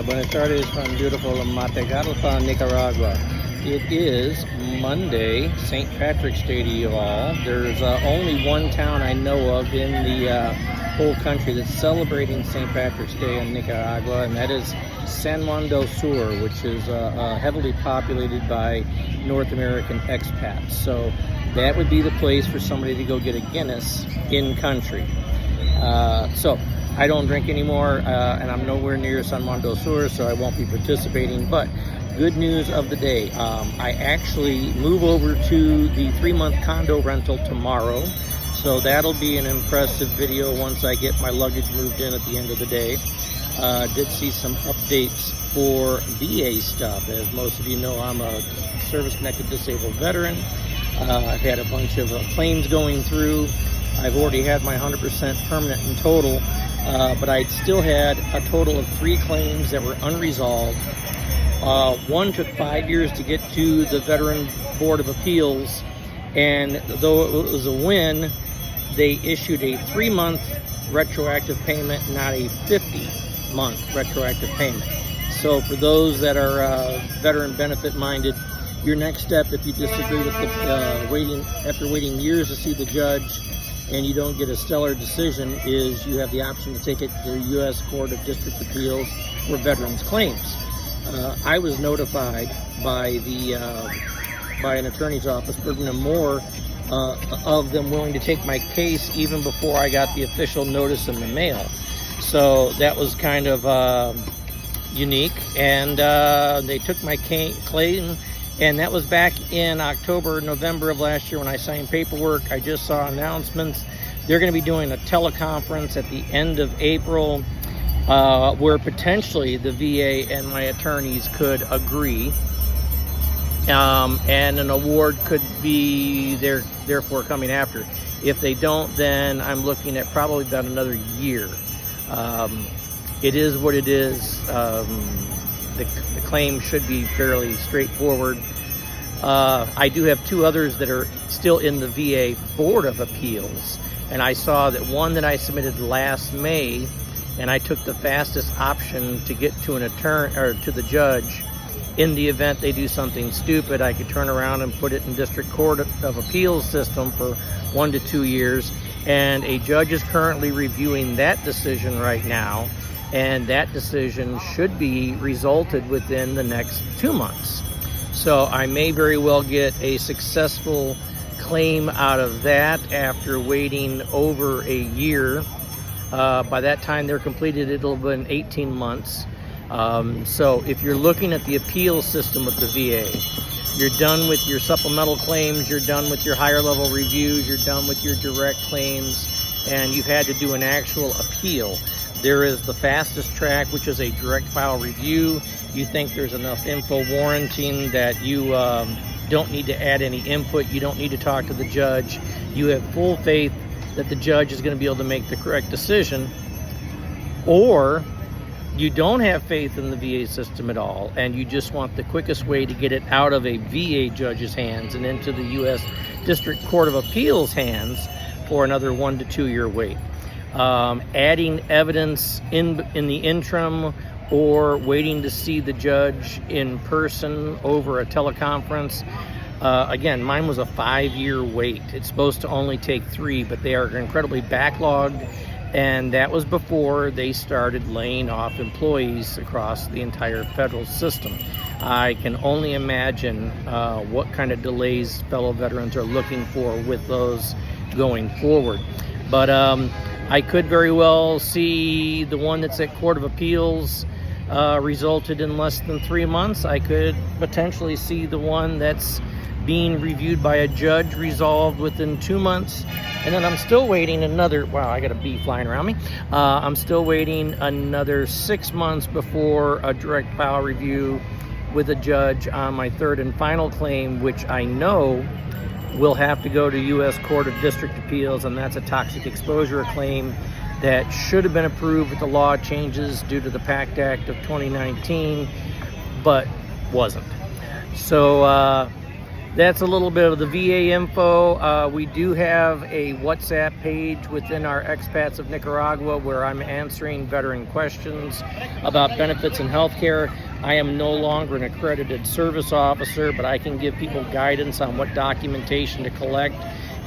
Buenas tardes from beautiful Matagalpa, Nicaragua. It is Monday, St. Patrick's Day to you all. There's only one town I know of in the whole country that's celebrating St. Patrick's Day in Nicaragua, and that is San Juan del Sur, which is heavily populated by North American expats. So that would be the place for somebody to go get a Guinness in country. So I don't drink anymore, and I'm nowhere near San Juan del Sur, so I won't be participating. But good news of the day, I actually move over to the 3-month condo rental tomorrow. So that'll be an impressive video once I get my luggage moved in at the end of the day. Did see some updates for VA stuff. As most of you know, I'm a service-connected disabled veteran. I've had a bunch of claims going through. I've already had my 100% permanent in total, but I still had a total of 3 claims that were unresolved. One took 5 years to get to the Veteran Board of Appeals, and though it was a win, they issued a 3-month retroactive payment, not a 50-month retroactive payment. So for those that are veteran benefit minded, your next step, if you disagree with the after waiting years to see the judge and you don't get a stellar decision, is you have the option to take it to the U.S. Court of District Appeals for veterans claims. I was notified by an attorney's office, Bergen & Moore, of them willing to take my case even before I got the official notice in the mail. So that was kind of unique, and they took my claim, and that was back in October, November of last year when I signed paperwork. I just saw announcements. They're going to be doing a teleconference at the end of April where potentially the VA and my attorneys could agree, and an award could be therefore coming after. If they don't, then I'm looking at probably about another year. It is what it is. The claim should be fairly straightforward. I do have 2 others that are still in the VA Board of Appeals, and I saw that one that I submitted last May, and I took the fastest option to get to an attorney or to the judge. In the event they do something stupid, I could turn around and put it in District Court of Appeals system for 1 to 2 years, and a judge is currently reviewing that decision right now. And that decision should be resulted within the next 2 months. So I may very well get a successful claim out of that after waiting over a year. By that time they're completed, it'll have been 18 months. So if you're looking at the appeal system with the VA, you're done with your supplemental claims, you're done with your higher level reviews, you're done with your direct claims, and you've had to do an actual appeal. There is the fastest track, which is a direct file review. You think there's enough info warranting that you don't need to add any input. You don't need to talk to the judge. You have full faith that the judge is going to be able to make the correct decision. Or you don't have faith in the VA system at all, and you just want the quickest way to get it out of a VA judge's hands and into the U.S. District Court of Appeals hands for another 1 to 2 year wait. Adding evidence in the interim, or waiting to see the judge in person over a teleconference. Again, mine was a 5-year wait. It's supposed to only take 3, but they are incredibly backlogged, and that was before they started laying off employees across the entire federal system. I can only imagine what kind of delays fellow veterans are looking for with those going forward. But I could very well see the one that's at Court of Appeals resulted in less than 3 months. I could potentially see the one that's being reviewed by a judge resolved within 2 months. And then I'm still waiting another, wow, I got a bee flying around me. I'm still waiting another 6 months before a direct file review with a judge on my 3rd and final claim, which I know will have to go to U.S. Court of District Appeals, and that's a toxic exposure claim that should have been approved with the law changes due to the PACT Act of 2019, but wasn't. So that's a little bit of the VA info. We do have a WhatsApp page within our Expats of Nicaragua where I'm answering veteran questions about benefits and healthcare. I am no longer an accredited service officer, but I can give people guidance on what documentation to collect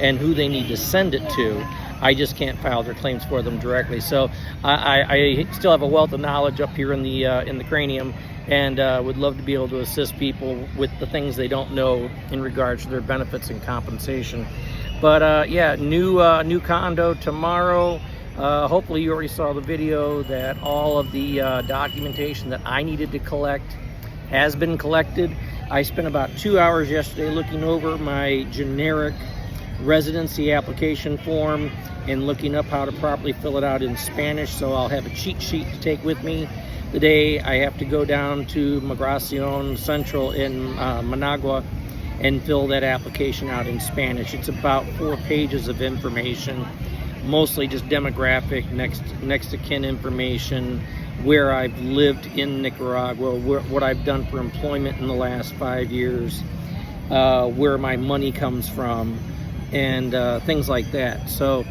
and who they need to send it to. I just can't file their claims for them directly. So I still have a wealth of knowledge up here in the cranium, and would love to be able to assist people with the things they don't know in regards to their benefits and compensation. But yeah, new condo tomorrow. Hopefully you already saw the video that all of the documentation that I needed to collect has been collected. I spent about 2 hours yesterday looking over my generic residency application form and looking up how to properly fill it out in Spanish, so I'll have a cheat sheet to take with me the day I have to go down to Migracion Central in Managua and fill that application out in Spanish. It's about 4 pages of information, mostly just demographic, next of kin information, where I've lived in Nicaragua, what I've done for employment in the last 5 years, where my money comes from, and things like that. So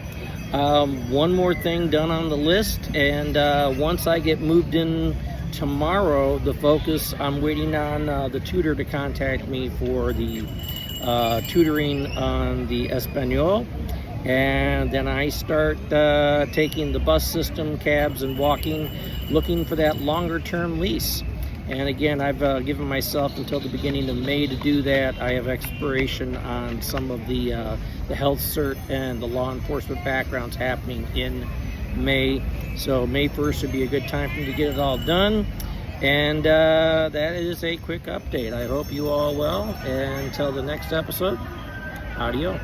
one more thing done on the list, and once I get moved in tomorrow, the focus, I'm waiting on the tutor to contact me for the tutoring on the Espanol, and then I start taking the bus system, cabs, and walking, looking for that longer term lease. And again, I've given myself until the beginning of May to do that. I have expiration on some of the health cert and the law enforcement backgrounds happening in May. So May 1st would be a good time for me to get it all done. And that is a quick update. I hope you all well. And until the next episode, adios.